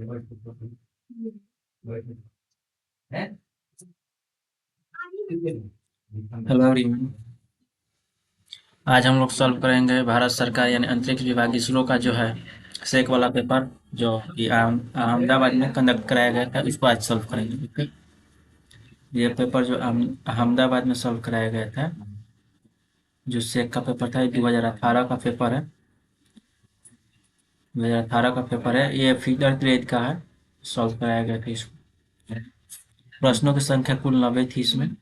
Hello everyone. आज हम लोग सॉल्व करेंगे भारत सरकार यानी अंतरिक्ष विभाग इसरो का जो है सेक वाला पेपर जो कि अहमदाबाद में कंडक्ट कराया गया था, इसको आज सॉल्व करेंगे। ओके, ये पेपर जो अहमदाबाद में सॉल्व कराया गया था, जो सेक का पेपर था, 2018 का पेपर है। 2018 का पेपर है, ये फिगर ग्रेड का है। सॉल्व कराया गया था इसको। प्रश्नों की संख्या कुल 90 थी इसमें।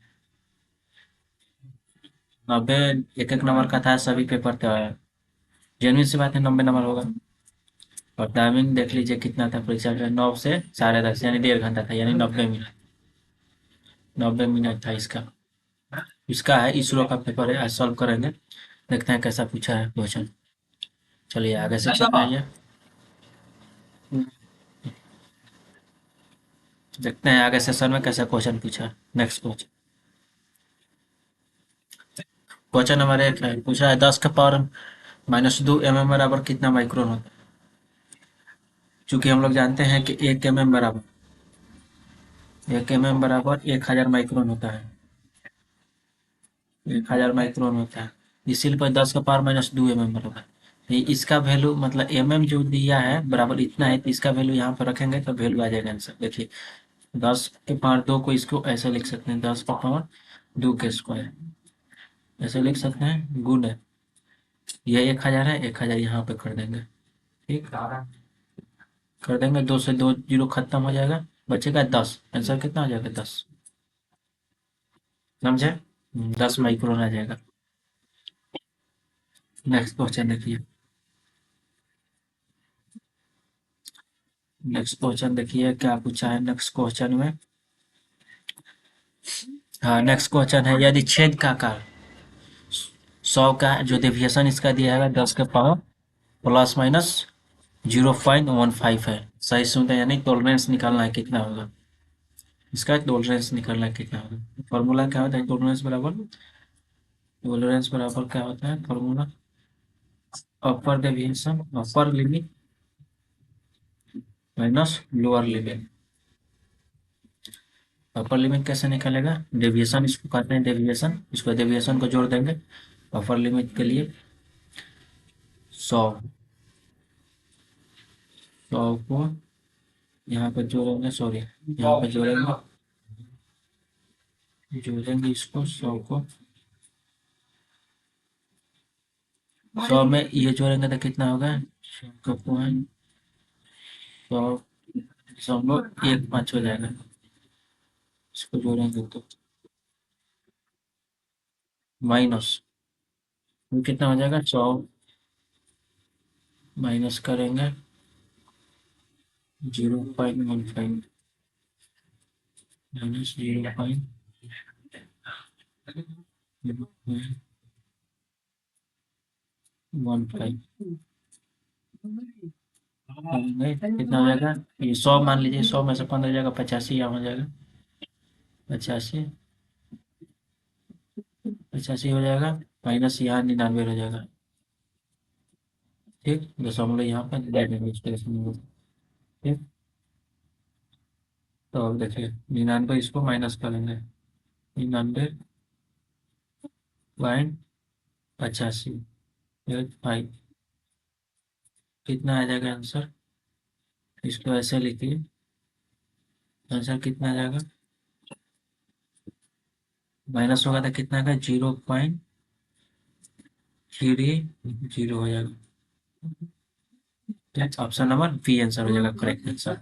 90 एक एक नंबर का था, सभी पेपर था। जेन्युइन सी बात है, 90 नंबर होगा। और टाइमिंग देख लीजिए कितना था परीक्षा का, 9 से 10:30 यानी 1.5 घंटा था, यानी 90 मिनट। 90 मिनट था इसका। इसका है इसरो का पेपर है, आज सॉल्व करेंगे। देखते हैं कैसा पूछा है क्वेश्चन। चलिए आगे सेक्शन में आइए, देखते हैं आगे सेशन में कैसा क्वेश्चन पूछा है। नेक्स्ट क्वेश्चन, क्वेश्चन नंबर 1 है, पूछा है 10⁻² बराबर कितना माइक्रोन होता है। चूंकि हम लोग जानते हैं कि 1 mm बराबर 1000 माइक्रोन होता है। 1000 माइक्रोन होता है, इसीलिए पर 10⁻² बराबर। इसका वैल्यू मतलब जो दिया है बराबर इतना है, तो इसका वैल्यू यहाँ पर रखेंगे तो वैल्यू आ जाएगा आंसर। देखिए 10 के पावर 2 को इसको ऐसे लिख सकते हैं, 10 के पावर 2 के स्क्वायर ऐसे लिख सकते हैं, गुण है। यह 1000 है, 1000 यहाँ पे कर देंगे। ठीक, कर देंगे, 2 से 2 जीरो खत्म हो जाएगा, बचेगा 10। आंसर कितना हो जाएगा? 10। समझे? 10 माइक्रोन आ जाएगा। नेक्स्ट क्वेश्चन देखिए। नेक्स्ट क्वेश्चन देखिए क्या पूछा है नेक्स्ट क्वेश्चन में। हाँ, नेक्स्ट क्वेश्चन है, यदि छेद का आकार 100 का जो डेविएशन इसका दिया है 10 के पावर ±0.15 है। सही सुनते हैं, यानी टॉलरेंस निकालना है कितना होगा। इसका टॉलरेंस निकालना है कितना होगा। फॉर्मूला क्या होता है टॉलरेंस बराबर क्या होता है formula? Upper deviation, upper limit minus lower limit. Upper limit कैसे निकालेगा? डेविएशन इसको कहते हैं, डेविएशन, इसको डेविएशन को जोड़ देंगे अपर लिमिट के लिए। 100 को यहाँ पर जोड़ेंगे, सॉरी यहाँ पे जोड़ेंगे इसको 100 को 100 में ये जोड़ेंगे तो कितना होगा? 100.105 हो जाएगा। इसको जोड़ेंगे तो माइनस कितना हो जाएगा? 100 माइनस करेंगे 0.15 माइनस 0.15 कितना हो जाएगा? ये 100 मान लीजिए, 100 में से 15 जाएगा, 85 यहाँ हो जाएगा। 85 85 हो जाएगा, माइनस यहाँ 99 हो जाएगा। ठीक, दशमलव यहाँ पर दे देंगे इस तरह से। ठीक, तो अब देखिए 99 इसको माइनस करेंगे, 99.85 5 कितना आ जाएगा आंसर? इसको ऐसे लिखिए, आंसर कितना आ जाएगा? माइनस होगा तो कितना का? 0.3 हो जाएगा। ठीक, ऑप्शन नंबर बी आंसर हो जाएगा, करेक्ट आंसर।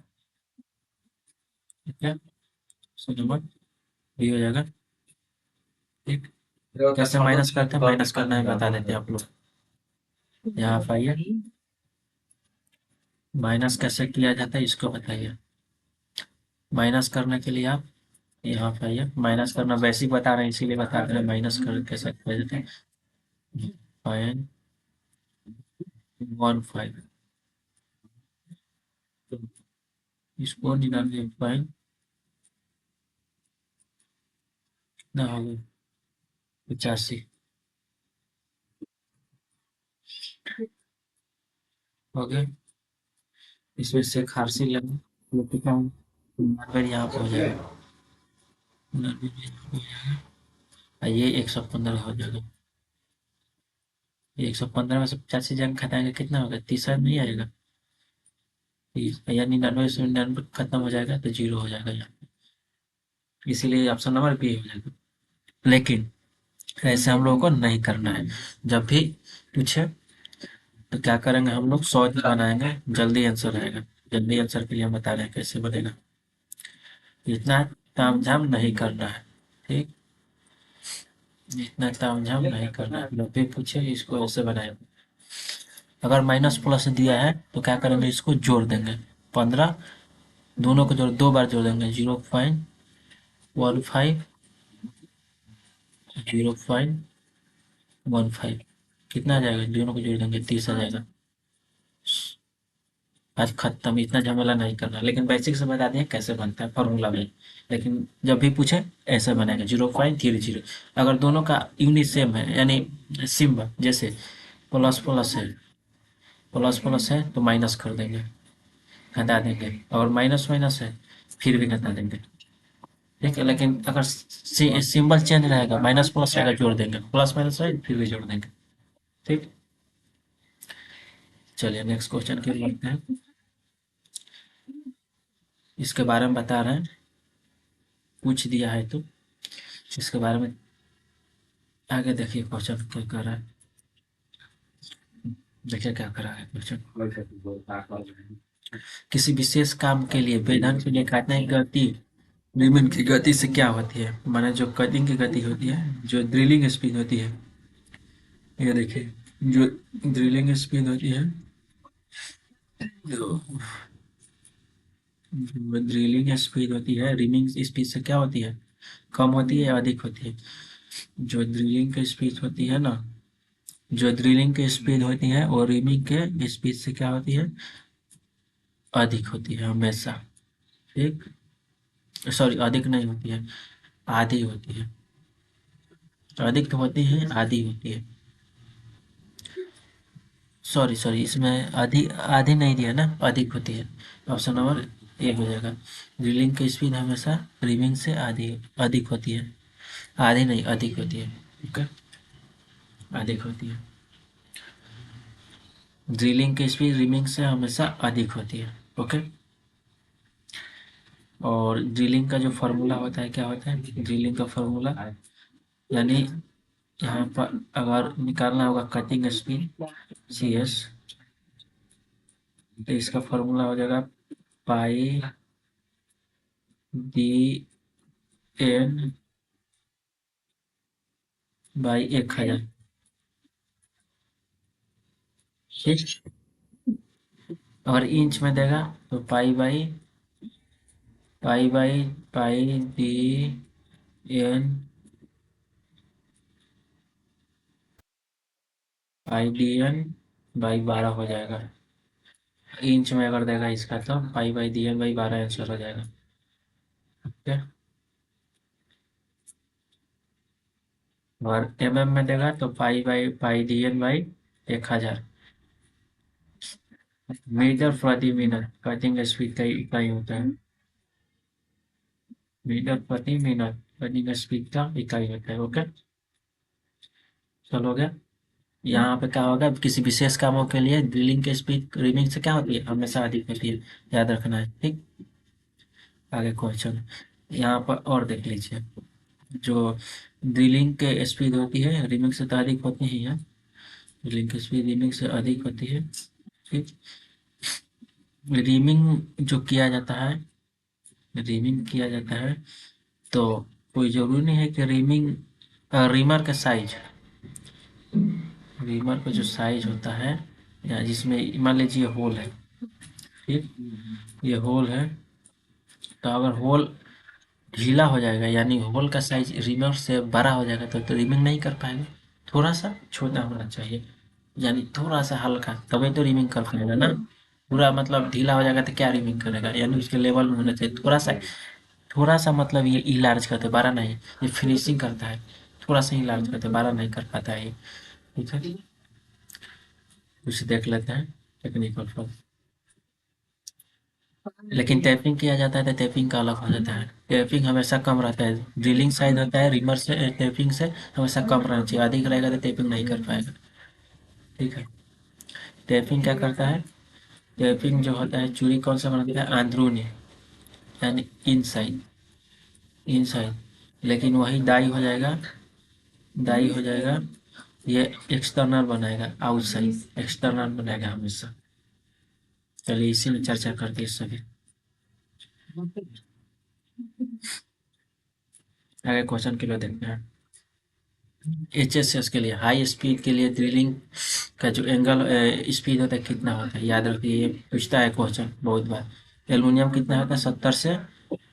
ठीक है, ऑप्शन नंबर बी हो जाएगा। ठीक, कैसे माइनस करते हैं, माइनस करना है बता देते हैं आप लोग। यहाँ पर आइए, माइनस कैसे किया जाता है इसको बताइए। माइनस करने के लिए आप यहाँ पे आइए, माइनस करना वैसे ही बता रहे हैं, इसीलिए बता रहे हैं माइनस कर कैसे किया जाता है। 0.15 तो इसको 99 कितना होगा? 85 हो गया। इसमें से खारसी लेना वो कितना नब्बे यहाँ पे हो जाएगा, नब्बे यहाँ पे हो जाएगा, और ये 115 हो जाएगा। ये 115 में से 85 जंग घटाएंगे कितना होगा, 30 नहीं आएगा, 30 या 99 से 99 खत्म हो जाएगा तो जीरो हो जाएगा यहाँ पे। इसीलिए ऑप्शन नंबर बी हो जाएगा। लेकिन ऐसे हम लोगों को नहीं करना है। जब भी पूछे तो क्या करेंगे, हम लोग 100 बनाएंगे, जल्दी आंसर आएगा। जल्दी आंसर के लिए हम बता रहे हैं कैसे बनेगा। इतना तामझाम नहीं करना है, ठीक, इतना तामझाम नहीं करना है। जब भी पूछे इसको ऐसे बनाए। अगर माइनस प्लस दिया है तो क्या करेंगे, इसको जोड़ देंगे। 15 दोनों को जोड़, 2 बार जोड़ देंगे, 0.15 0.15 कितना आ जाएगा, दोनों को जोड़ देंगे 30 आ जाएगा। आज खत्म, इतना झमेला नहीं करना। लेकिन बेसिक से बता दिए कैसे बनता है फॉर्मूला में। लेकिन जब भी पूछे ऐसे बनेगा 0.30। अगर दोनों का यूनिट सेम है, यानी सिम्बल जैसे प्लस प्लस है, प्लस प्लस है तो माइनस कर देंगे, घटा देंगे, और माइनस माइनस है फिर भी घटा देंगे, ठीक है। लेकिन अगर सिंबल चेंज रहेगा, माइनस प्लस रहेगा, जोड़ देंगे, प्लस माइनस रहेगा फिर भी जोड़ देंगे, ठीक। चलिए नेक्स्ट क्वेश्चन की ओर बढ़ते हैं। इसके बारे में बता रहे हैं, पूछ दिया है तो इसके बारे में आगे देखिए क्वेश्चन क्या कर रहा है। देखिए क्या कर रहा है क्वेश्चन। किसी विशेष काम के लिए वेधन के लिए काटने की गति विमान की गति से क्या होती है, माने जो कटिंग की गति होती है, जो ड्रिलिंग स्पीड होती है, ये देखिए, जो ड्रिलिंग स्पीड होती है, जो ड्रिलिंग स्पीड होती है, रिमिंग स्पीड से क्या होती है, कम होती है या अधिक होती है। जो ड्रिलिंग की स्पीड होती है ना, जो ड्रिलिंग की स्पीड होती है वो रिमिंग के स्पीड से क्या होती है, अधिक होती है हमेशा, ठीक। सॉरी, अधिक नहीं होती है, आधी होती है। अधिक तो होती है, आधी होती है। सॉरी सॉरी, इसमें आधी आधी नहीं दिया ना, अधिक होती है। ऑप्शन नंबर ए हो जाएगा। ड्रिलिंग की स्पीड हमेशा रिमिंग से आधी अधिक होती है, आधी नहीं अधिक होती है, ओके, अधिक होती है। ड्रिलिंग की स्पीड रिमिंग से हमेशा अधिक होती है, ओके। और ड्रिलिंग का जो फार्मूला होता है क्या होता है, ड्रिलिंग का फार्मूला, यानी यहाँ पर अगर निकालना होगा कटिंग स्पीड सी एस, तो इसका फार्मूला हो जाएगा पाई डी एन बाई 1000, ठीक। अगर इंच में देगा तो pi by pi D N pi D N by 12 हो जाएगा। इंच में अगर देगा इसका तो pi by D N by 12 answer हो जाएगा, ठीक है। और एम एम में देगा तो pi by pi D N by 1000 metre प्रति मिनट कटिंग स्पीड का इकाई होता है। मीटर प्रति मिनट कटिंग स्पीड का इकाई होता है, ओके। चलो हो गया। यहाँ पे क्या होगा, किसी विशेष कामों के लिए ड्रिलिंग की स्पीड रीडिंग से क्या होती है, हमेशा अधिक होती है, याद रखना है, ठीक। आगे क्वेश्चन यहाँ पर और देख लीजिए। जो ड्रिलिंग के स्पीड होती है रीमिंग से तो अधिक होती ही है, ड्रिलिंग की स्पीड रीमिंग से अधिक होती है, ठीक। रीमिंग जो किया जाता है, रीमिंग किया जाता है तो कोई जरूरी नहीं है कि रीमिंग, रीमर का साइज, रीमर का जो साइज होता है, या जिसमें मान लीजिए होल है, ठीक, ये होल है, तो अगर होल ढीला हो जाएगा, यानी होल का साइज रिमर से बड़ा हो जाएगा तो रिमिंग नहीं कर पाएगा। थोड़ा सा छोटा होना चाहिए, यानी थोड़ा सा हल्का, तभी तो रिमिंग कर पाएगा ना। पूरा मतलब ढीला हो जाएगा तो क्या रिमिंग करेगा, यानी उसके लेवल में होना चाहिए थोड़ा सा। थोड़ा सा मतलब ये इलार्ज करते हैं, बड़ा नहीं, ये फिनिशिंग करता है, थोड़ा सा इलार्ज करते हैं, बड़ा नहीं कर पाता है ये, ठीक है। उसे देख लेते हैं टेक्निकल पर। लेकिन टैपिंग किया जाता है तो टैपिंग का अलग हो जाता है। टैपिंग हमेशा कम रहता है, ड्रिलिंग साइज होता है रिमर से, टैपिंग से हमेशा कम रहना चाहिए, अधिक रहेगा तो टैपिंग नहीं कर पाएगा। ठीक है। टैपिंग क्या करता है, टैपिंग जो होता है चूड़ी कौन सा बनाता है, अंदरूनी, यानी इनसाइड, इनसाइड। लेकिन वही डाई हो जाएगा, डाई हो जाएगा, ये एक्सटर्नल बनाएगा, आउटसाइड एक्सटर्नल बनाएगा हमेशा। चलिए इसी में चर्चा करते हैं सभी। आगे क्वेश्चन के लिए देखते हैं। एचएसएस के लिए, हाई स्पीड के लिए ड्रिलिंग का जो एंगल स्पीड होता है कितना होता है, याद रखिए, ये पूछता है क्वेश्चन बहुत बार। एल्युमिनियम कितना होता है, 70 से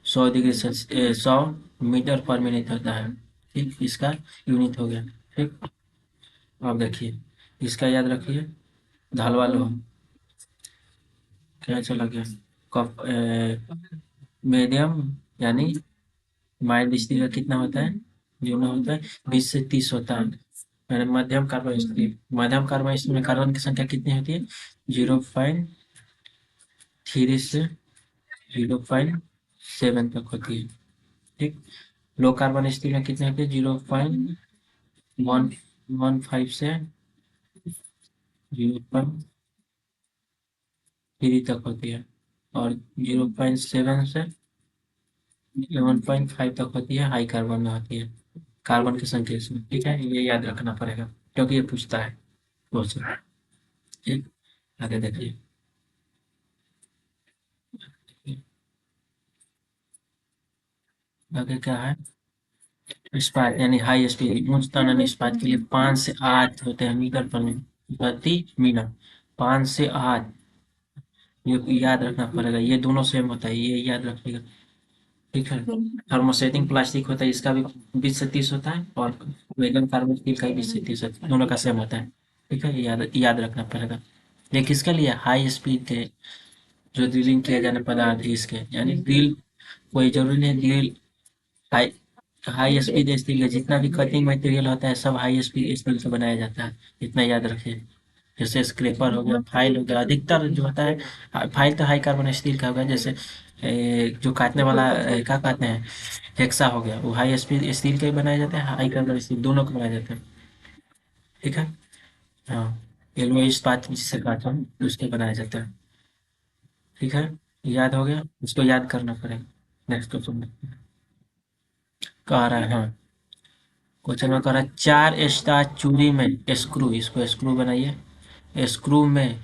100 डिग्री सेल्सियस, 100 मीटर पर मिनट होता है। ठीक, इसका यूनिट हो गया। ठीक, अब देखिए इसका याद रखिए, ढालवा लोहा, क्या चला गया, कप, मीडियम, यानी माइल्ड स्टील का कितना होता है, जो ना होता है 20 से 30 होता है। यानी मध्यम कार्बन स्टील, मध्यम कार्बन स्टील में कार्बन की संख्या कितनी होती है, 0.3 से 0.7 तक होती है। ठीक, लो कार्बन स्टील में कितनी होती है, 0.115 से 0.3 तक होती है, और 0.7 से 11.5 तक होती है, हाई कार्बन में होती है, कार्बन की संख्या इसमें। ठीक है, ये याद रखना पड़ेगा क्योंकि ये पूछता है क्वेश्चन। ठीक, आगे देखिए। आगे क्या है, इस्पात यानी हाई स्पीड उच्च तनन इस्पात के लिए 5 से 8 होते हैं मीटर पर प्रति मिनट। 5 से 8, ये याद रखना पड़ेगा, ये दोनों सेम होता है, ये याद रखिएगा। ठीक है। थर्मोसेटिंग प्लास्टिक होता है, इसका भी 20 से 30 होता है, और वैगन कार्बन स्टील का भी 20 से 30 होता है, दोनों का सेम होता है। ठीक है, ये याद रखना पड़ेगा। ये किसके लिए, हाई स्पीड के जो ड्रिलिंग किया जाने पदार्थ है इसके, यानी ड्रिल, कोई जरूरी नहीं drill high, high speed steel का जितना भी कटिंग मटेरियल होता है सब हाई स्पीड स्टील से बनाया जाता है, इतना याद रखिए। जैसे स्क्रेपर हो गया, फाइल हो गया, अधिकतर जो होता है फाइल तो हाई कार्बन स्टील का होगा। जैसे जो काटने वाला क्या कहते हैं, हेक्सा हो गया, वो हाई स्पीड स्टील का ही बनाया जाता है, हाई कार्बन स्टील दोनों का बनाया जाता है। ठीक है। हाँ, एलुआ इस्पात जिससे काटा हूँ उसके बनाया जाता है। ठीक है, याद हो गया, इसको याद करना पड़ेगा। नेक्स्ट क्वेश्चन में कह रहा है, हाँ, क्वेश्चन में कह रहा है 4 स्टार चूड़ी में स्क्रू, इसको स्क्रू बनाइए, स्क्रू में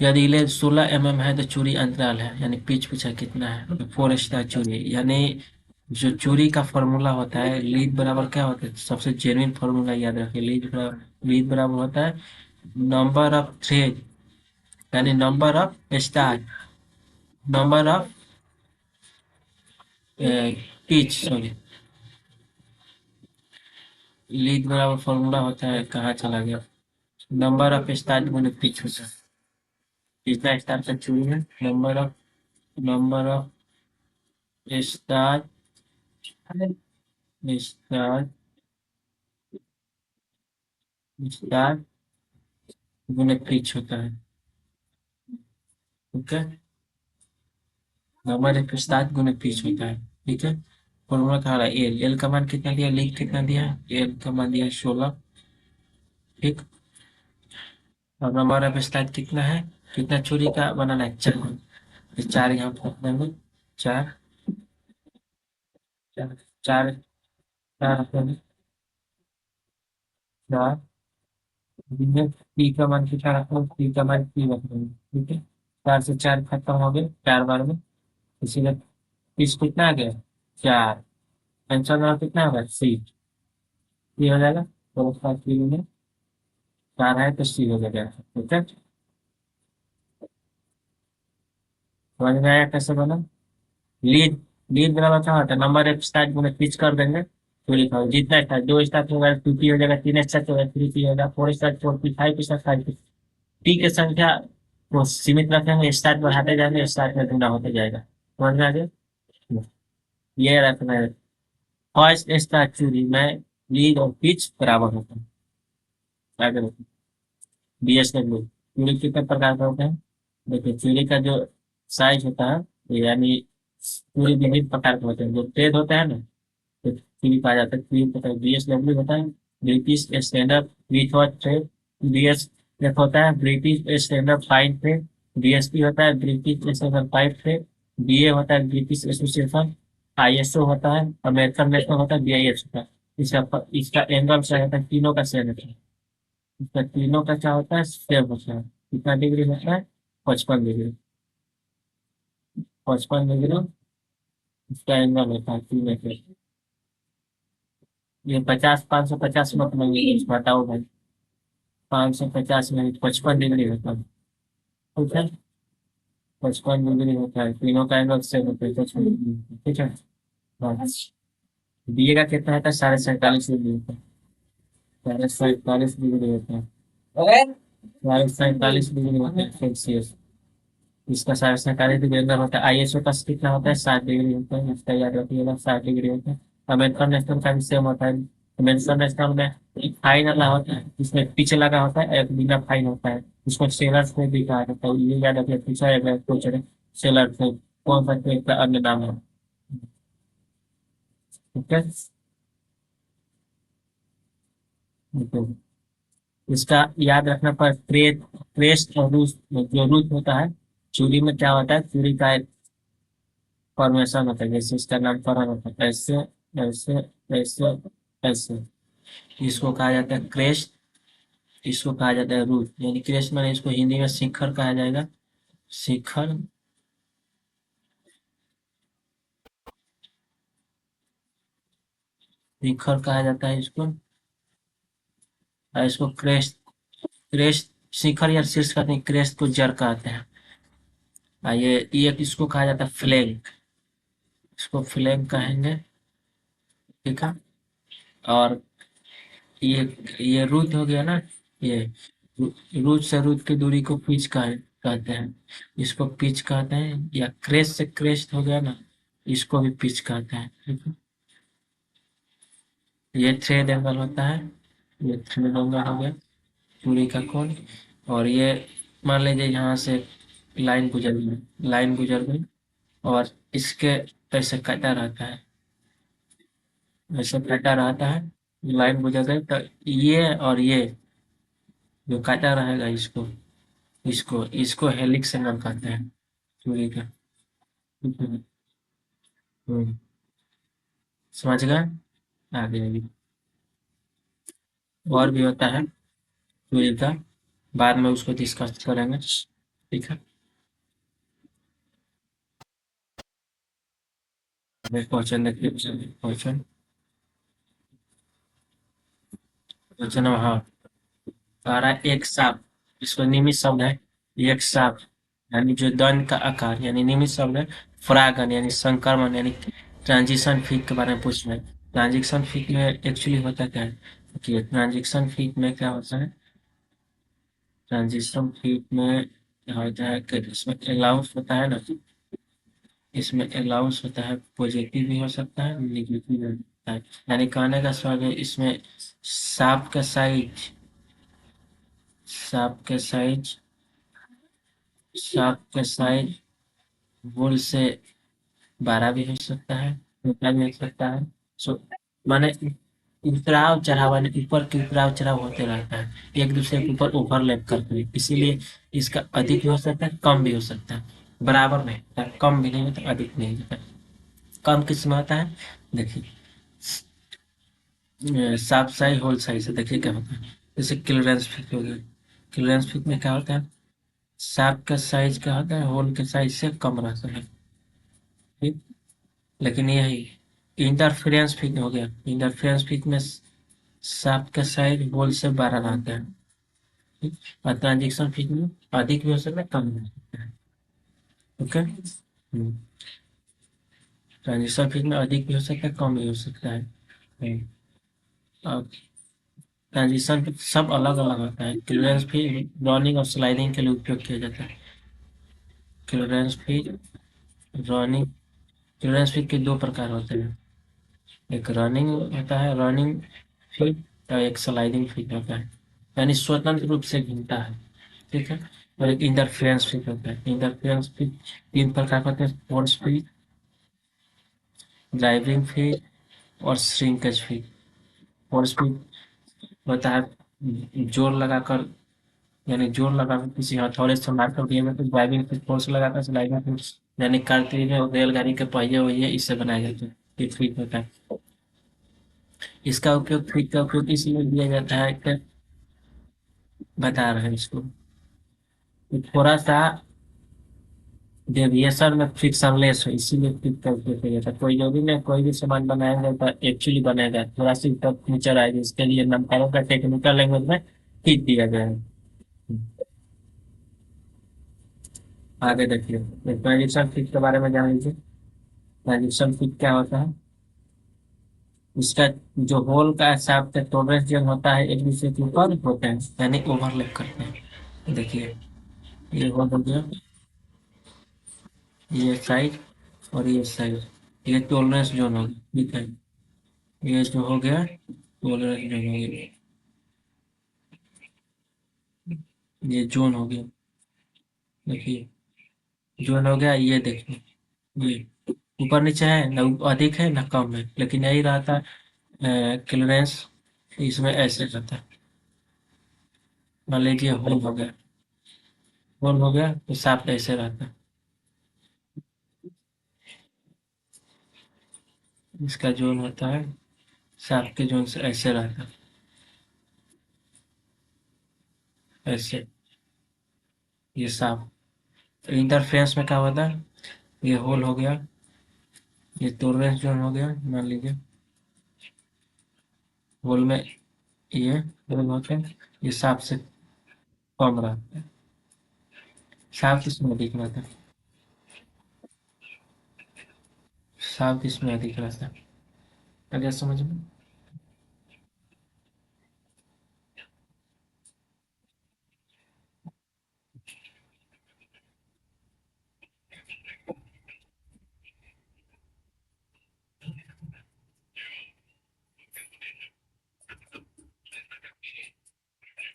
यदि ले 16 mm है तो चूड़ी अंतराल है, यानी पिच पूछा कितना है, 4 स्टार चूड़ी, यानी जो चूड़ी का फॉर्मूला होता है, लीड बराबर क्या होता है, सबसे जेन्युइन फॉर्मूला याद रखिए, लीड बराबर होता है नंबर ऑफ थ्रेड, यानी number of star, number of pitch, sorry, lead बराबर फॉर्मूला होता है, कहाँ चला गया, नंबर ऑफ स्टार गुने पिच होता है, जितना स्टार का चूड़ी है, number of star, star, star गुने पिच होता है। ठीक है, नंबर ऑफ स्टार गुने पिच होता है। ठीक है, फॉर्मूला कहा है, एल का मान कितना दिया, लीड कितना दिया है, एल का मान दिया है 16। ठीक, अब नंबर ऑफ स्टार कितना है, कितना चूड़ी का बनाना है, 4, तो 4 यहाँ पर रख देंगे, 4, 4, 4, 4 रख देंगे, 4, पी का मान कितना रखना है, पी का मान पी रख देंगे। ठीक है, 4 से 4 खत्म हो गए 4 बार में, इसीलिए पीस कितना आ गया, 4, आंसर नंबर कितना होगा, सी, सी हो जाएगा, तो उसका सी में 4 है तो सी हो जाएगा। ठीक है, समझ में आया कैसे बना, लीड, लीड बराबर क्या होता है, नंबर ऑफ स्टार में पिच कर देंगे, तो लिखा हो जितना स्टार, 2 स्टार होगा 2 पी हो जाएगा, 3 स्टार होगा 3 पी होगा, 4 star 4 P, 5 star 5 P, P की संख्या को सीमित रखेंगे, स्टार बढ़ाते जाएंगे, स्टार में गुना होते जाएगा। समझ में आ गया, ये रखना है, फर्स्ट स्टार चूड़ी में लीड और पिच बराबर होता है। आगे देखो, बीएसडब्ल्यू चूड़ी कितने प्रकार के होते हैं, देखिए चूड़ी का जो साइज होता है, यानी पूरे विभिन्न प्रकार के होते हैं। जो ट्रेड होता है ना, तो थ्री कहा जाता है, थ्री होता है। बीएसडब्ल्यू होता है, British standard without thread. BS F होता है British standard fine thread. BSP होता है British standard pipe thread. BA होता है ब्रिटिश एसोसिएशन। आईएसओ होता है, अमेरिकन नेशनल होता है, बीआईएस होता है। इसका एंगल क्या होता है, तीनों का सेम होता है। इसका तीनों का क्या होता है, सेम होता है। कितना डिग्री होता है, 55 डिग्री। 55 डिग्री इसका एंगल होता है तीनों के। ये 50, 550 मत मंगिए, बताओ भाई। 550 में 55 डिग्री होता है। ठीक है, 55 डिग्री होता है, तीनों का एंगल सेम होता है, 55 डिग्री होता है, ठीक है। बस बीए का कितना होता है, 47.5 डिग्री होता है। 47.5 डिग्री होता है। 47.5 डिग्री होता है सेल्सियस। इसका 47.5 डिग्री अंदर होता है। आईएसओ का कितना होता है, 60 डिग्री होता है, इसका याद रखिएगा, 60 डिग्री होता है। अमेरिकन नेशनल का भी सेम होता है। अमेरिकन नेशनल में एक फाइन वाला होता है, जिसमें पिच लगा होता है, एक बिना फाइन होता है। उसको सेलर्स में भी कहा जाता है, ये याद रखिए, पूछा है पूछ रहे सेलर्स में कौन सा ट्रेड का अन्य नाम है। ठीक है, तो इसका याद रखना पर ट्रेड, क्रेस्ट और रूट, जो रूट होता है, चूड़ी में क्या होता है, चूड़ी का फॉर्मेशन होता है, जैसे इसका नामकरण होता है, ऐसे ऐसे ऐसे ऐसे। इसको कहा जाता है क्रेस्ट, इसको कहा जाता है रूट। यानी क्रेस्ट मैंने इसको हिंदी में शिखर कहा जाएगा, शिखर। शिखर कहा जाता है इसको, और इसको क्रेस्ट, क्रेस्ट शिखर या शीर्ष कहते हैं, क्रेस्ट को जड़ कहते हैं। और ये इसको कहा जाता है फ्लैंक, इसको फ्लैंक कहेंगे। ठीक है, और ये ये रूट हो गया ना, ये रूट से रूट की दूरी को पिच कहते हैं, इसको पिच कहते हैं। या क्रेस्ट से क्रेस्ट हो गया ना, इसको भी पिच कहते हैं। ठीक है? ये थ्रेड एंगल होता है, ये थ्रेड एंगल हो गया चूड़ी का कोण। और ये मान लीजिए यहाँ से लाइन गुजर गई, लाइन गुजर गई, और इसके ऐसे कटा रहता है, ऐसे कटा रहता है, लाइन गुजर गई तो ये और ये जो काटा रहेगा, इसको इसको इसको हेलिक्स एंगल कहते हैं चूड़ी का। हम्म, समझ गए, आगे आगे और भी होता है चूड़ी का, बाद में उसको डिस्कस करेंगे। ठीक है, क्वेश्चन देखिए, क्वेश्चन, क्वेश्चन हाँ, कह रहा है एक सांप, इसको निमित शब्द है, एक सांप, यानी जो दंड का आकार, यानी निमित शब्द है। परागण यानी संक्रमण, यानी ट्रांजिशन फीट के बारे में पूछ रहे हैं। ट्रांजिशन फीट में एक्चुअली होता क्या है कि ट्रांजिशन फीट में क्या होता है, ट्रांजिशन फीट में क्या होता है कि इसमें अलाउंस होता है ना, इसमें अलाउंस होता है, पॉजिटिव भी हो सकता है, निगेटिव भी हो सकता है। यानी कहने का स्वाद है, इसमें सांप का साइज, सांप के साइज, सांप का साइज गोल से बड़ा भी हो सकता है, छोटा भी हो सकता है। सो माने उतराव चढ़ाव, यानी ऊपर के उतराव चढ़ाव होते रहता है, एक दूसरे के ऊपर ओवरलैप करते हुए। इसीलिए इसका अधिक भी हो सकता है, कम भी हो सकता है, बराबर नहीं होता है, कम भी नहीं होता, अधिक नहीं होता। कम किस में होता है, देखिए साफ साई होल साई से देखिए क्या होता है। जैसे क्लियरेंस फिट हो गया, क्लियरेंस फिट में क्या होता है, सांप का साइज क्या होता है, होल के साइज से कम रहता है। ठीक, लेकिन यही इंटरफेरेंस फिट हो गया, इंटरफेरेंस फिट में सांप का साइज होल से बड़ा रहता है। ठीक, और ट्रांजेक्शन फीस में अधिक भी हो सकता है, कम भी हो सकता है। ओके, ट्रांजेक्शन फीस में अधिक भी हो सकता है, कम भी हो सकता है। अब ट्रांजिशन सब अलग अलग होता है। क्लियरेंस फी रनिंग और स्लाइडिंग के लिए उपयोग किया जाता है। क्लियरेंस फी रनिंग, क्लियरेंस फी के दो प्रकार होते हैं, एक रनिंग होता है, रनिंग फी, और एक स्लाइडिंग फी होता है, यानी स्वतंत्र रूप से घूमता है। ठीक है, और एक इंटरफेरेंस फिट होता है। इंटरफेरेंस फिट तीन प्रकार का होता है: फोर्स फिट, ड्राइविंग फिट और श्रिंकेज फिट। फोर्स फिट होता है जोर लगाकर, यानी जोर लगाकर किसी हथौड़े से मारकर दिए गए। तो ड्राइविंग फिट फोर्स लगाकर ड्राइविंग फिट, यानी कार में रेलगाड़ी के पहिए वहिए इससे बनाए जाते हैं। ये फिट होता है। इसका उपयोग, फिट का उपयोग इसलिए किया जाता है कि बता रहे हैं इसको कि थोड़ा सा डेविएशन में फ्रिक्शन लेस हो, इसीलिए फिट का उपयोग किया जाता है। कोई जरूरी नहीं कोई भी सामान बनाएंगे तो एक्चुअली बनेगा, थोड़ा सी ऊपर नीचे आएगी, इसके लिए नमकारों का टेक्निकल लैंग्वेज में फिट दिया गया है। आगे देखिए, ट्रांजिशन फिट के बारे में जान लीजिए। ट्रांजिशन फिट क्या होता है? इसका जो होल का शाफ्ट का टॉलरेंस जो होता है एक दूसरे के ऊपर होते हैं, यानी ओवरलैप करते हैं। देखिए, ये होल हो गया, ये साइड और ये साइड, ये टॉलरेंस जोन हो गया, ठीक है। ये जो हो गया टॉलरेंस जोन हो गया, ये जोन हो गया। देखिए, जोन हो गया, ये देखिए, ये ऊपर नीचे है ना, अधिक है ना कम है, लेकिन यही रहता है क्लियरेंस इसमें ऐसे रहता है। मान लीजिए होल हो गया, होल हो गया तो साफ ऐसे रहता है। इसका जोन होता है, साफ के जोन से ऐसे रहता है, ऐसे। ये साफ। तो इंटरफेरेंस में क्या होता है? ये होल हो गया, ये टॉलरेंस जोन हो गया, मान लीजिए होल में ये होल होते हैं, ये साफ से कम रहता है, साफ इसमें अधिक रहता है, साफ इसमें अधिक रहता है। अगर समझ में,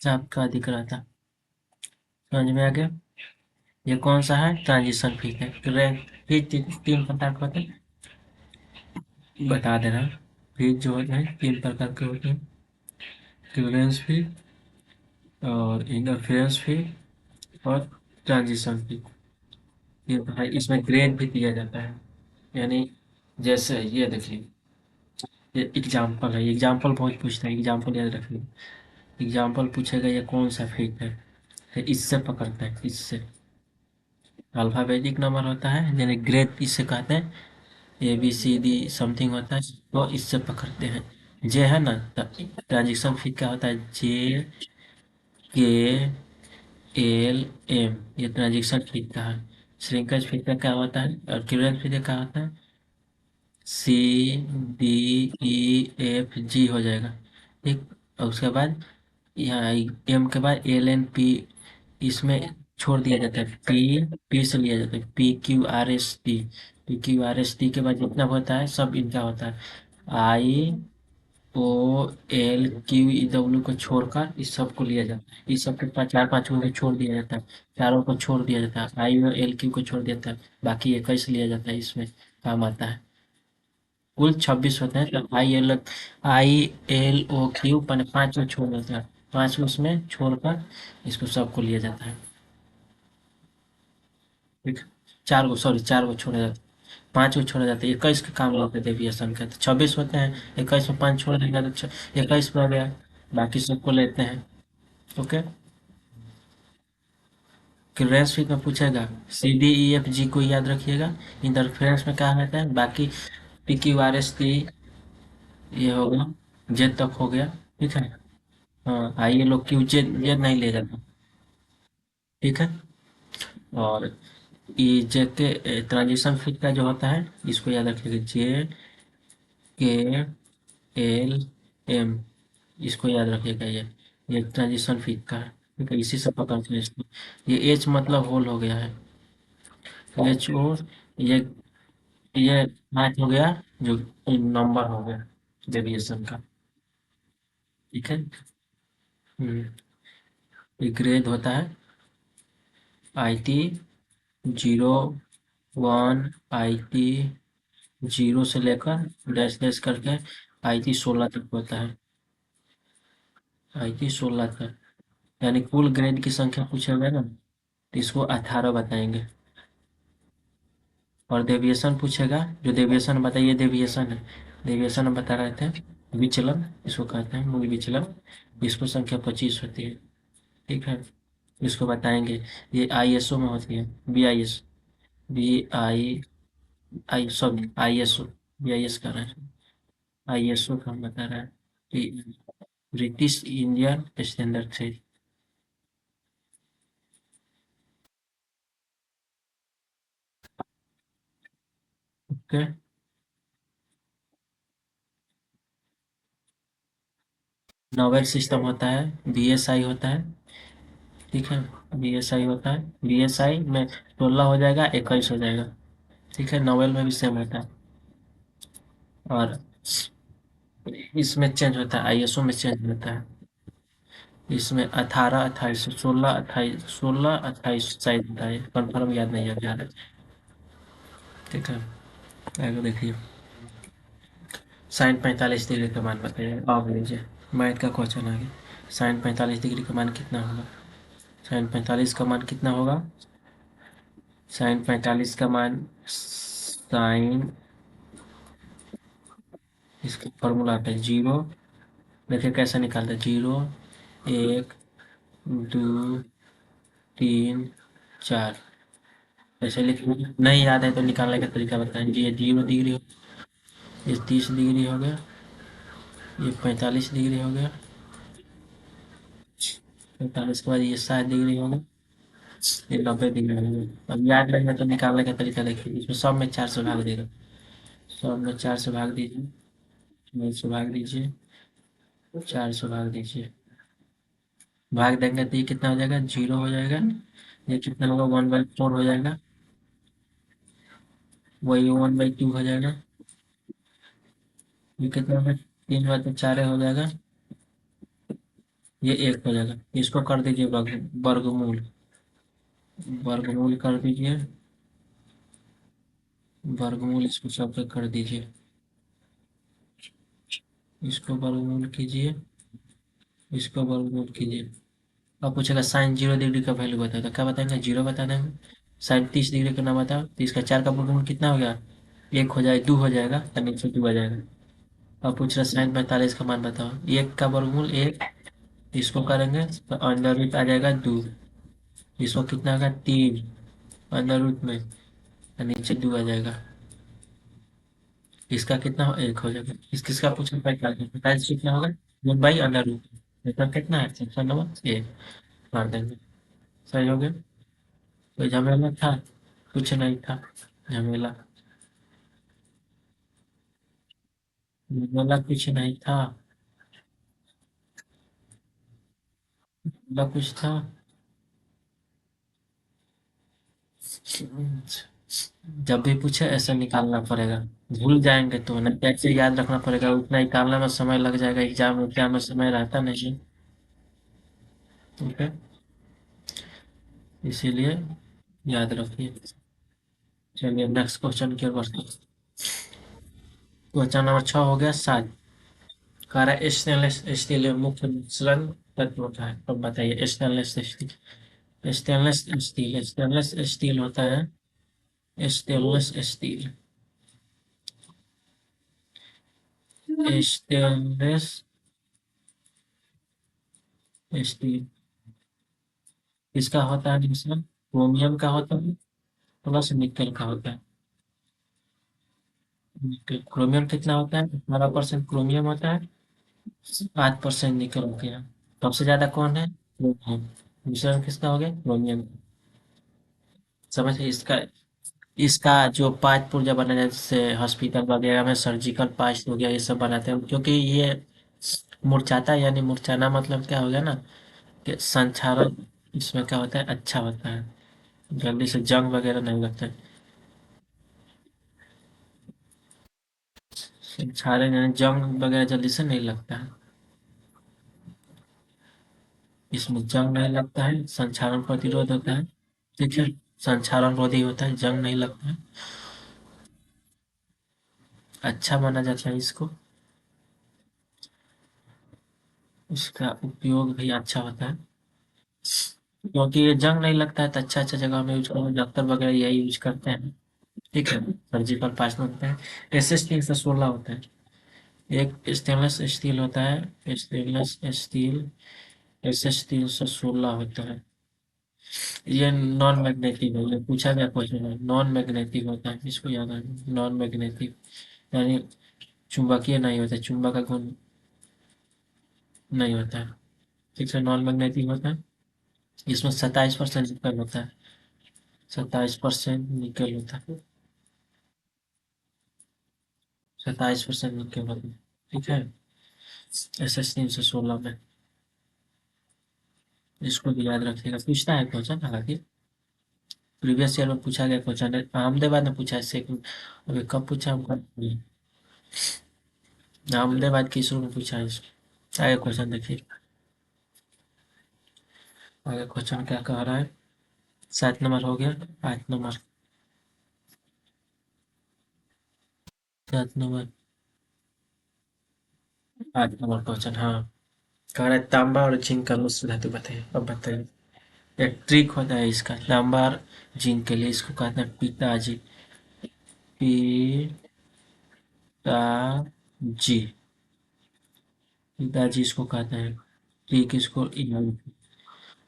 साफ का अधिक रहता है। समझ में आ गया? ये कौन सा है? ट्रांजिशन फीस है। फीस तीन प्रकार के होते हैं, बता दे रहा। फीस जो होते हैं तीन प्रकार के होते हैं: क्लियरेंस फी और इंटरफेरेंस फी और ट्रांजिशन फी। ये भाई इसमें ग्रेड भी दिया जाता है, यानी जैसे ये देखिए, ये एग्जाम्पल है, एग्जाम्पल बहुत पूछता है, एग्जाम्पल याद रखिए। एग्जाम्पल पूछेगा ये कौन सा फीट है, तो इससे पकड़ते हैं, इससे। अल्फाबेटिक नंबर होता है, यानी ग्रेड इससे कहते हैं, A B C D something होता है, तो इससे पकड़ते हैं। जे है ना, ट्रांजिशन फीट क्या होता है? जे के एल एम, ये ट्रांजिशन फीट का है। श्रिंकेज फीट का क्या होता है? और क्लियरेंस फीट का क्या होता है? C D E F G हो जाएगा, ठीक। और उसके बाद यहाँ एम के बाद एल एन पी, इसमें छोड़ दिया जाता है, पी पी से लिया जाता है, P Q R S T. P Q R S T के बाद जितना होता है सब इनका होता है। I O L Q E W को छोड़कर इस सब को लिया जाता है, इस सब के पास चार पांच को छोड़ दिया जाता है, चारों को छोड़ दिया जाता है, आई ओ एल क्यू को छोड़ दिया जाता है, बाकी 21 लिया जाता है, इसमें काम आता है। कुल 26 होते हैं, तो आई एल ओ क्यू पांच में छोड़ देता है, पांच में उसमें छोड़कर इसको सबको लिया जाता है, ठीक। चार को, सॉरी, चार को छोड़ा जाता है, पांच को छोड़ा जाता है, 21 के काम होते हैं डेविएशन का, तो 26 होते हैं, 21 में पांच छोड़ देंगे तो 21 में हो गया, बाकी सबको लेते हैं। ओके। क्लियरेंस फिट में पूछेगा C D E F G को याद रखिएगा। इंटरफेरेंस में क्या रहता है? बाकी P Q R S T, ये हो गया, जेड तक हो गया, ठीक है। हाँ, आइए लोग क्यू जेड जेड नहीं ले जाता, ठीक है। और ये जे के ट्रांजिशन फिट का जो होता है इसको याद रखिएगा, जे के एल एम, इसको याद रखिएगा। ये ट्रांजिशन फिट का है, ठीक है, इसी से पकड़ते हैं इसको। ये एच मतलब होल हो गया है, एच ओ, ये ये मैच हो गया, जो नंबर हो गया डेविएशन का, ठीक है। हम्म, ये ग्रेड होता है, IT 01, IT 0 से लेकर डैश डैश करके IT 16 तक होता है। IT 16 तक, यानी कुल ग्रेड की संख्या पूछेगा ना, तो इसको 18 बताएंगे। और डेविएशन पूछेगा, जो डेविएशन बताइए, डेविएशन है, डेविएशन हम बता रहे थे, विचलन इसको कहते हैं, मूल विचलन। इसको संख्या 25 होती है। ठीक है, इसको बताएंगे। ये ISO में होती है, ISO, BIS कर रहे हैं, ISO का हम बता रहे हैं कि ब्रिटिश इंडियन स्टैंडर्ड थे। ओके, नोवेल सिस्टम होता है, BSI होता है। ठीक है, BSI होता है, BSI में 16 हो जाएगा, 21 हो जाएगा। ठीक है, नोवेल में भी सेम होता है। और इसमें चेंज होता है, ISO में चेंज होता है। इसमें 18, 28, 16, 28, 16, 28 शायद होता है, कन्फर्म याद नहीं है यार। ठीक है, आगे देखिए। साइन 45 डिग्री का मान बताइए, आप लीजिए। मैथ का क्वेश्चन आ गया। साइन 45 डिग्री का मान कितना होगा? साइन 45 का मान कितना होगा? साइन 45 का मान, साइन, इसका फॉर्मूला आता है 0। देखिए कैसे निकालते हैं, 0, 1, 2, 3, 4। ऐसे लिखना, नहीं याद है तो निकालने का तरीका बताएं। ये 0 डिग्री हो, ये 30 डिग्री हो गया, ये 45 डिग्री हो गया, 45 के बाद ये 60 डिग्री हो गया, ये 90 डिग्री हो गया। अब याद नहीं है तो निकालने का तरीका देखिए, इसमें सब में 4 से भाग देगा, सब में 4 से भाग दीजिए, 2 से भाग दीजिए, 4 से भाग दीजिए। भाग देंगे तो ये कितना हो जाएगा, 0 हो जाएगा। ये कितना होगा, 1/4 हो जाएगा, वही 1/2 हो जाएगा। ये कितना होगा, 3/4 हो जाएगा, ये 1 हो जाएगा। इसको कर दीजिए वर्गमूल, वर्गमूल कर दीजिए, वर्गमूल इसको सबसे कर दीजिए, इसको वर्गमूल कीजिए, इसको वर्गमूल कीजिए। अब पूछेगा साइन 0 डिग्री का वैल्यू बताओ, तो क्या बताएंगे, 0 बता देंगे। साइन 30 डिग्री का नाम बताओ, तो इसका 4 का वर्गमूल कितना हो गया, 1 हो जाएगा, 2 हो जाएगा, तो नीचे 2 आ जाएगा। अब पूछ रहा साइन 45 का मान बताओ, 1 का वर्गमूल 1, इसको करेंगे तो अंडर रूट आ जाएगा 2, इसको कितना होगा 3 अंडर रूट में, और नीचे 2 आ जाएगा। इसका कितना हो, 1 हो जाएगा। किसका पूछना, 45 कितना होगा, 1/√। इसका कितना है, सेक्शन नंबर 1, मार देंगे। सही हो गया। कोई झमेला था? कुछ नहीं था झमेला, झमेला कुछ नहीं था, झमेला कुछ था? जब भी पूछे ऐसे निकालना पड़ेगा, भूल जाएंगे तो नहीं, ऐसे याद रखना पड़ेगा, उतना निकालने में समय लग जाएगा, एग्जाम में समय रहता नहीं। ठीक है, इसीलिए याद रखिए। चलिए नेक्स्ट क्वेश्चन की ओर बढ़ते हैं। क्वेश्चन नंबर 6 हो गया, 7। कह रहा है स्टेनलेस स्टील मुख्य मिश्रण तत्व होता है, तो बताइए stainless steel. Stainless steel, stainless steel होता है, स्टेनलेस स्टील, स्टेनलेस स्टील। इसका होता है मिश्रण, क्रोमियम का होता है प्लस निकल का होता है। क्रोमियम कितना होता है, 18% क्रोमियम होता है, 8% निकल होता है। सबसे ज्यादा कौन है, क्रोमियम। मिश्रण किसका हो गया, क्रोमियम। समझ गए इसका। इसका जो पाइप पुर्जा बनाया जाता है, जैसे हॉस्पिटल वगैरह में सर्जिकल पाइप हो गया, ये सब बनाते हैं, क्योंकि ये मुरझाता है, यानी मुरझाना मतलब क्या हो गया ना, कि संक्षारण इसमें क्या होता है, अच्छा होता है, जल्दी से जंग वगैरह नहीं लगता है। संक्षारण यानी जंग वगैरह जल्दी से नहीं लगता है, इसमें जंग नहीं लगता है, संक्षारण प्रतिरोध होता है। ठीक है। संक्षारण रोधी होता है, जंग नहीं लगता है। अच्छा माना जाता है इसको। इसका उपयोग भी अच्छा होता है, क्योंकि ये जंग नहीं लगता है तो अच्छा अच्छा जगह में यूज करते हैं, डॉक्टर वगैरह यही यूज करते हैं। ठीक है। सर्जिकल पार्ट में होता है। SS-316 होता है। एक स्टेनलेस स्टील होता है, स्टेनलेस स्टील SS-316 होता है। ये नॉन मैग्नेटिक है, ये पूछा गया क्वेश्चन है, नॉन मैग्नेटिक होता है, इसको याद रखना, नॉन मैग्नेटिक यानी चुंबकीय नहीं होता, चुंबक का गुण नहीं होता है। ठीक है, नॉन मैग्नेटिक होता है। इसमें 27% निकल होता है, 27% निकल होता है, 27% निकल होता है। ठीक है। SS-316 में इसको भी याद रखिएगा, पूछता है क्वेश्चन हालांकि। प्रीवियस ईयर में पूछा गया क्वेश्चन है, अहमदाबाद में पूछा है सेकंड। अभी कब पूछा हमको नहीं। अहमदाबाद की शुरू में पूछा है इसको। आगे क्वेश्चन देखिए। आगे क्वेश्चन क्या कह रहा है। 7 नंबर हो गया। 8 नंबर। 7 नंबर। 8 नंबर क्वेश्चन, हाँ। कह रहा है तांबा और जिंक का मिश्र धातु बताइए, अब बताइए। एक ट्रिक होता है इसका, तांबा और जिंक के लिए, इसको कहते हैं पिताजी। पिताजी। पिताजी इसको कहते हैं। ठीक, इसको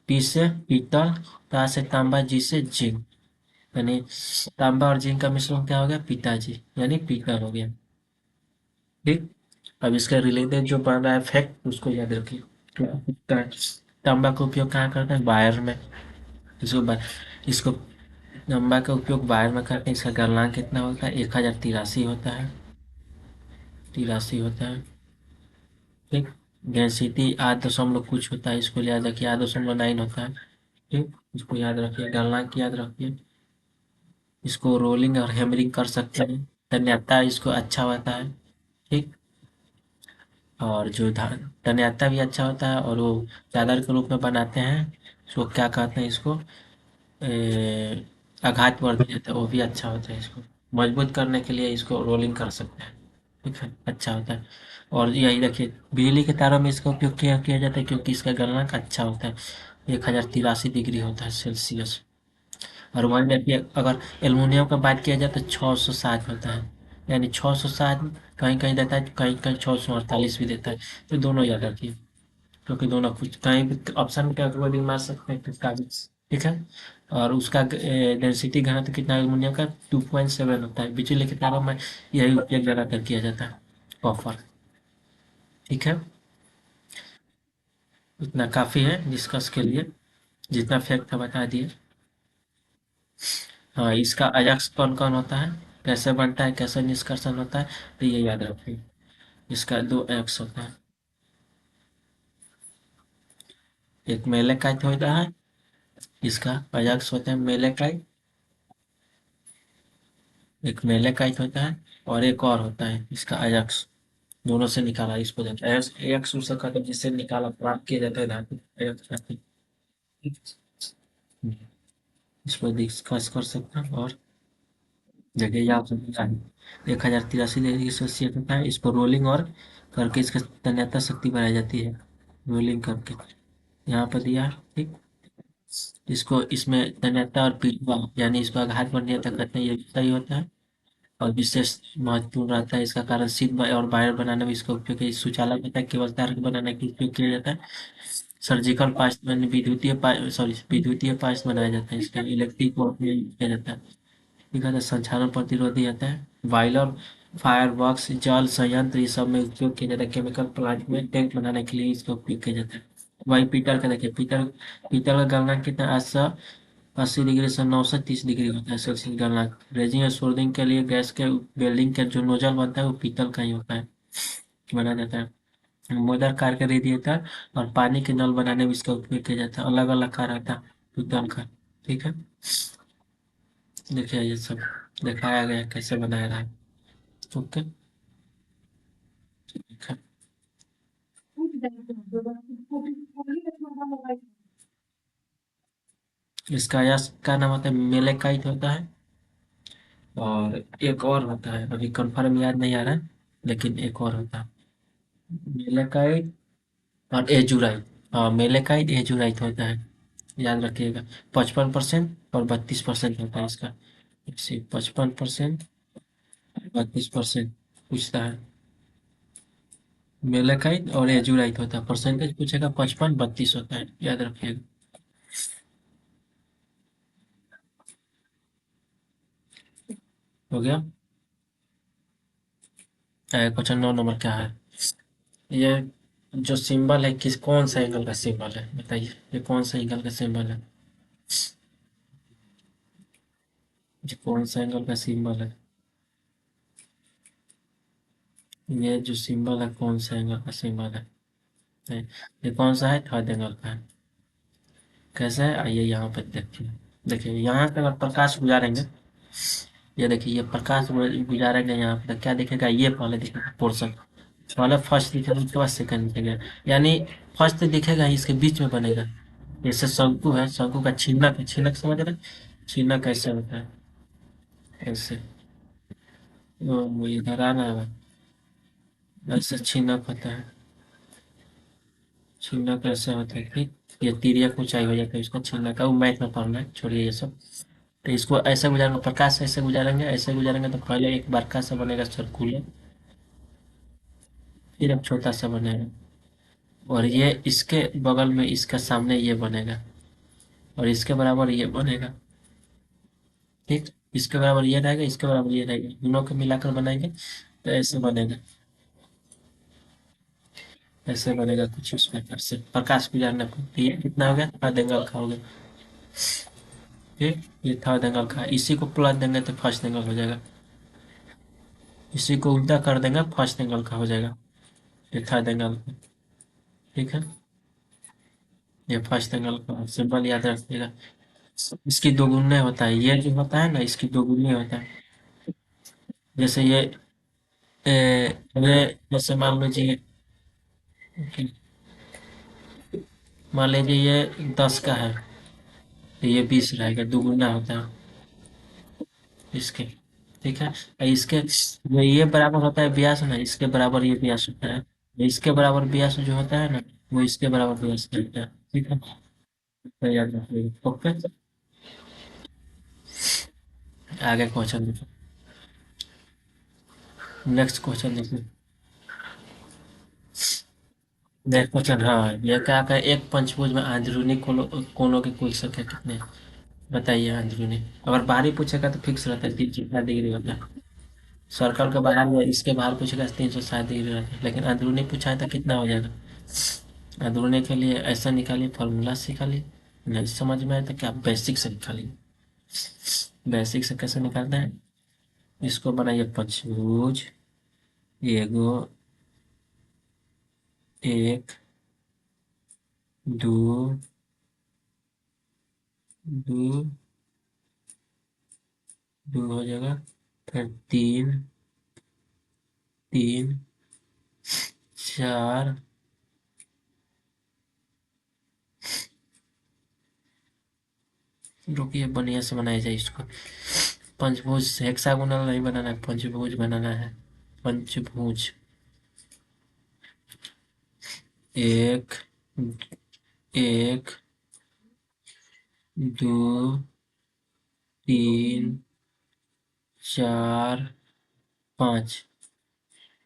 पी से पीतल, ता से तांबा, जी से जिंक, यानी तांबा और जिंक का मिश्रण क्या हो गया, पिताजी, यानी पीतल हो गया। ठीक। अब इसका रिलेटेड जो बन रहा है फैक्ट, उसको याद रखिए। तांबा का उपयोग कहाँ करते हैं, वायर में। इसको इसको तांबा का उपयोग वायर में करते हैं। इसका गलनांक कितना होता है, 1083 होता है, 83 होता है। ठीक। डेंसिटी 8 दशमलव कुछ होता है, इसको याद रखिए, 8.9 होता है। ठीक, इसको याद रखिए, गलनांक याद रखिए। इसको रोलिंग और हैमरिंग कर सकते हैं। तन्यता इसको अच्छा होता है। ठीक। और जो तन्यता भी अच्छा होता है, और वो चादर के रूप में बनाते हैं, इसको क्या कहते हैं, इसको आघात वर्धक देता है, वो भी अच्छा होता है। इसको मजबूत करने के लिए इसको रोलिंग कर सकते हैं। ठीक है, अच्छा होता है। और यही देखिए, बिजली के तारों में इसका उपयोग किया किया जाता है, क्योंकि इसका गलनांक अच्छा होता है, 1083 डिग्री होता है सेल्सियस। और वहीं देखिए, अगर एल्युमिनियम का बात किया जाए तो 660 होता है, यानी 660 कहीं कहीं देता है, कहीं कहीं 648 भी देता है। तो दोनों याद रखिए, क्योंकि दोनों कुछ कहीं भी ऑप्शन में क्या कोई मार सकते हैं किसका भी। ठीक है। और उसका डेंसिटी घनत्व कितना है एल्युमिनियम का, 2.7 होता है। बिजली के तारों में यही उपयोग ज़्यादातर किया जाता है, कॉपर। ठीक है। इतना काफ़ी है डिस्कस के लिए, जितना फैक्ट था बता दिए। हाँ, इसका अयाक्स कौन कौन होता है, कैसे बनता है, कैसे निष्कर्षण होता है, तो ये याद रखिए। इसका 2 एक्स होता है। एक मेलेकाइट होता है, इसका अयाक्स होता है मेलेकाइट। एक मेलेकाइट होता है, और एक और होता है इसका अयाक्स। दोनों से निकाला इसको जाता है अयाक्स, उस का जिससे निकाला प्राप्त किया जाता है धातु, अयाक्स धातु। इस पर डिस्कस कर सकते हैं। और जगह याद रखना है, 1083 डिग्री सेल्सियस होता है। इसको रोलिंग और करके इसका तन्यता शक्ति बढ़ाई जाती है, रोलिंग करके। यहाँ पर दिया है। ठीक। इसको इसमें तन्यता और पिघवा, यानी इसको आघात बढ़ने तक करते हैं, ये भी सही होता है। और विशेष महत्वपूर्ण रहता है इसका कारण, शीट और वायर बनाने में इसका उपयोग है। सुचालक होता है, केवल तार बनाने के उपयोग किया जाता है। सर्जिकल पार्ट में विद्युतीय पार्ट, सॉरी, विद्युतीय पार्ट बनाया जाता है, इसका इलेक्ट्रिक वर्क में किया जाता है। ठीक है। तो संक्षारण प्रतिरोधी आता है। बॉयलर, फायर वर्क्स, जल संयंत्र, ये सब में उपयोग किया जाता है। केमिकल प्लांट में टैंक बनाने के लिए इसका उपयोग किया जाता है। वही पीतल का देखिए, पीतल पीतल का गलनांक कितना, 80 डिग्री से 930 डिग्री होता है सेल्सियस गलनांक। रेजिंग और सोल्डरिंग के लिए गैस के वेल्डिंग का जो नोजल बनता है वो पीतल का ही होता है, बना जाता है। मोटर कार के रेडिएटर और पानी के नल बनाने में इसका उपयोग किया जाता है। अलग अलग कार आता है पीतल का। ठीक है। देखिए, ये सब दिखाया गया है कैसे बनाया रहा है। ओके। ठीक है। इसका यश का नाम होता है मेलेकाइट होता है। और एक और होता है, अभी कंफर्म याद नहीं आ रहा है, लेकिन एक और होता है मेलेकाइट और एजुराइट। हाँ, मेलेकाइट एजुराइट होता है, याद रखिएगा। 55% और 32% होता है इसका। इसे 55%, 32% पूछता है। मेलेकाइट और एजुराइट होता है, परसेंटेज पूछेगा 55-32 होता है, याद रखिएगा। हो गया। क्वेश्चन 9 नंबर क्या है? ये जो सिंबल है किस कौन सा एंगल का सिंबल है, बताइए ये कौन सा एंगल का सिंबल है? ये कौन सा एंगल का सिंबल है? ये जो सिंबल है कौन सा एंगल का सिंबल है? है, ये कौन सा है? थर्ड एंगल का है। कैसे है, आइए यहाँ पर देखिए। देखिए यहाँ पे अगर प्रकाश गुजारेंगे, ये देखिए ये प्रकाश गुजारेंगे यहाँ पे, तो क्या दिखेगा? ये पहले दिखेगा पोर्शन, पहले फर्स्ट दिखेगा, उसके बाद सेकंड दिखेगा। यानी फर्स्ट दिखेगा इसके बीच में बनेगा। जैसे शंकु है, शंकु का छिलक है, छिलक समझ रहे हैं? छिलक कैसे होता है? ऐसे वो इधर आना है, ऐसे छिलक होता है। छिलक कैसे होता है कि ये तिर्यक ऊंचाई हो जाता है इसका छिलक का, वो मैथ में पढ़ना है, छोड़िए ये सब। तो इसको ऐसे गुजारेंगे, प्रकाश से ऐसे गुजारेंगे, ऐसे गुजारेंगे तो पहले एक बारका सा बनेगा सर्कुलर, फिर एक छोटा सा बनेगा, और ये इसके बगल में इसका सामने ये बनेगा, और इसके बराबर ये बनेगा। ठीक, इसके बराबर ये रहेगा, इसके बराबर ये रहेगा, दोनों को मिलाकर बनाएंगे तो ऐसे बनेगा। ऐसे बनेगा कुछ इस प्रकार से प्रकाश गुजारने पर। ये कितना हो गया? थर्ड एंगल का हो गया। ठीक, ये थर्ड एंगल का है। इसी को प्लस देंगे तो फर्स्ट एंगल हो जाएगा, इसी को उल्टा कर देंगे फर्स्ट एंगल का हो जाएगा, ये थर्ड एंगल का। ठीक है, ये फर्स्ट एंगल का सिंबल याद रखिएगा। इसकी दोगुने होता है, ये जो होता है ना इसकी दोगुनी होता है। जैसे ये जैसे मान लीजिए ये 10 का है, तो ये 20 रहेगा, दुगुना होता है इसके। ठीक है, और इसके जो ये बराबर होता है व्यास ना, इसके बराबर ये व्यास होता है। इसके बराबर व्यास जो होता है ना, वो इसके बराबर व्यास होता है। ठीक है, तो याद रखिएगा। ओके, आगे क्वेश्चन देखो। नेक्स्ट क्वेश्चन देखो। नेक्स्ट क्वेश्चन, हाँ ये क्या है? एक पंचभुज में अंदरूनी कोनों की कुल संख्या कितनी है? बताइए अंदरूनी। अगर बाहरी पूछेगा तो फिक्स रहता है 360 डिग्री होता है। सर्कल के बाहर में इसके बाहर पूछेगा 360 डिग्री रहता है, लेकिन अंदरूनी पूछा है तो कितना हो जाएगा? अंदरूनी के लिए ऐसा निकालिए, फॉर्मूला से निकालिए। नहीं समझ में आए तो क्या बेसिक से निकालिए। बेसिक से कैसे निकालते हैं? इसको बनाइए पंचभुज, एगो, एक, दो, दो, दो हो जाएगा, फिर तीन, तीन, चार, रुकिए बढ़िया से बनाया जाए इसको। पंचभुज हेक्सागोनल नहीं बनाना है, पंचभुज बनाना है। पंचभुज, एक, एक, दो, तीन, चार, पाँच,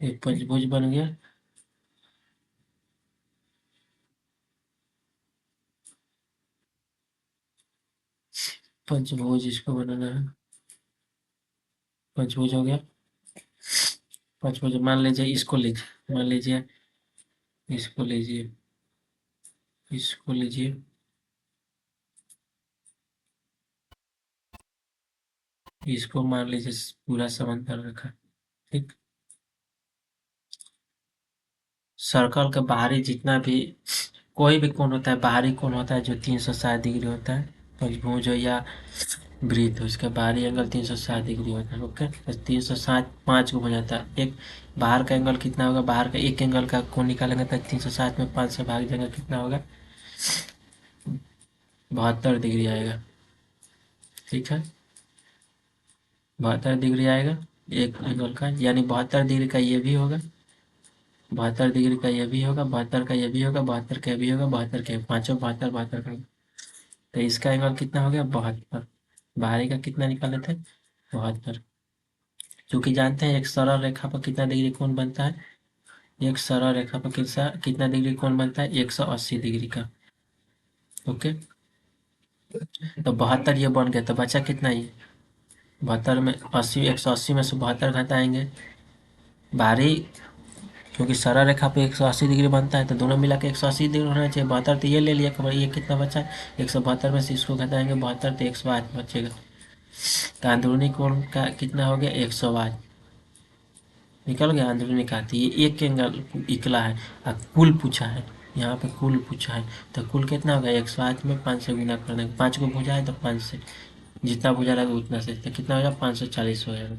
एक पंचभुज बन गया। पंचभुज इसको बनाना है, पंचभुज हो गया। पंचभुज मान लीजिए, इसको लीजिए, मान लीजिए इसको लीजिए, इसको लीजिए, इसको मान लीजिए पूरा समांतर रखा। ठीक, सर्कल का बाहरी जितना भी कोई भी कोण होता है, बाहरी कोण होता है जो 360 डिग्री होता है, पंचभुज हो या वृत्त हो, इसका बाहरी एंगल 360 डिग्री होता है। ओके, तो 360 5 को हो जाता है। एक बाहर का एंगल कितना होगा? बाहर का एक एंगल का कोण निकालेंगे तो 360 में 5 से भाग देंगे, कितना होगा? 72 डिग्री आएगा। ठीक है, 72 डिग्री आएगा एक एंगल का, यानी 72 डिग्री का ये भी होगा, 72 डिग्री का ये भी होगा, 72 का ये भी होगा, 72 का ये भी होगा, 72 का पाँचों 72 72 का। तो इसका एंगल कितना हो गया 72। बाहरी का कितना निकाले थे 72। क्योंकि जानते हैं एक सरल रेखा पर कितना डिग्री कोण बनता है, एक सरल रेखा पर कितना डिग्री कोण बनता है 180 डिग्री का। ओके, तो 72 ये बन गया, तो बचा कितना ये 72 में 80, 180 में से 72 घटाएंगे बाहरी, क्योंकि सरल रेखा पे 180 डिग्री बनता है तो दोनों मिला के 180 डिग्री होना चाहिए। 72 तो ये ले लिया खबर, ये कितना बचा 172 में से इसको घटाएंगे 72 तो 108 बचेगा। तो अंदरूनी कोण का कितना हो गया 108 निकल गया अंदरूनी का। तो ये एक एंगल इकला है और कुल पूछा है, यहाँ पे कुल पूछा है, तो कुल कितना होगा 108 में 5 से गुना कर देंगे, 5 को भुजा है तो 5 से, जितना भुजा रहेगा उतना से, तो कितना हो जाएगा 540 हो जाएगा।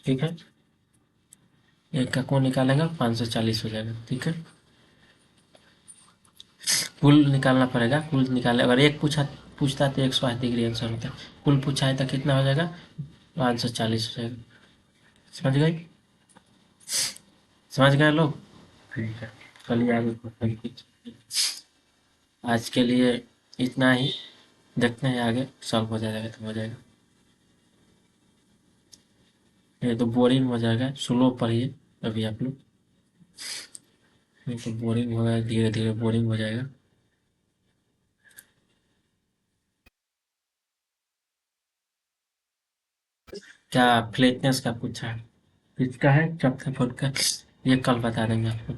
ठीक है, एक का कोण निकालेगा 540 हो जाएगा। ठीक है, कुल निकालना पड़ेगा, कुल निकाले, अगर एक पूछता तो 108 डिग्री आंसर होता है, कुल पूछा है तो कितना हो जाएगा 540 हो जाएगा। समझ गए, समझ गए लोग। ठीक है, चलिए आगे बढ़ते हैं। आज के लिए इतना ही, देखते हैं आगे सॉल्व हो जाएगा तो हो जाएगा। ये तो बोरिंग हो जाएगा, स्लो पढ़िए अभी आप लोग, नहीं तो बोरिंग होगा, धीरे धीरे बोरिंग हो जाएगा। क्या फ्लैटनेस का पूछा है, किसका है चपटापन का, ये कल बता देंगे आपको।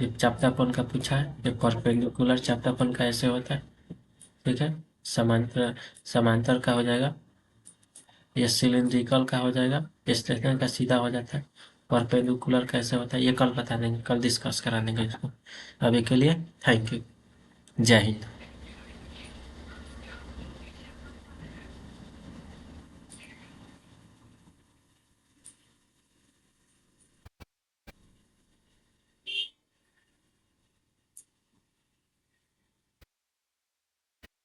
ये चपटापन का पूछा है, ये परपेंडिकुलर चपटापन का ऐसे होता है। ठीक है, समांतर समांतर का हो जाएगा, ये सिलिंड्रिकल का हो जाएगा, स्टेशनरी का सीधा हो जाता है, परपेंडिकुलर कैसे होता है ये कल बता देंगे, कल डिस्कस करा देंगे इसको। अभी के लिए थैंक यू, जय हिंद।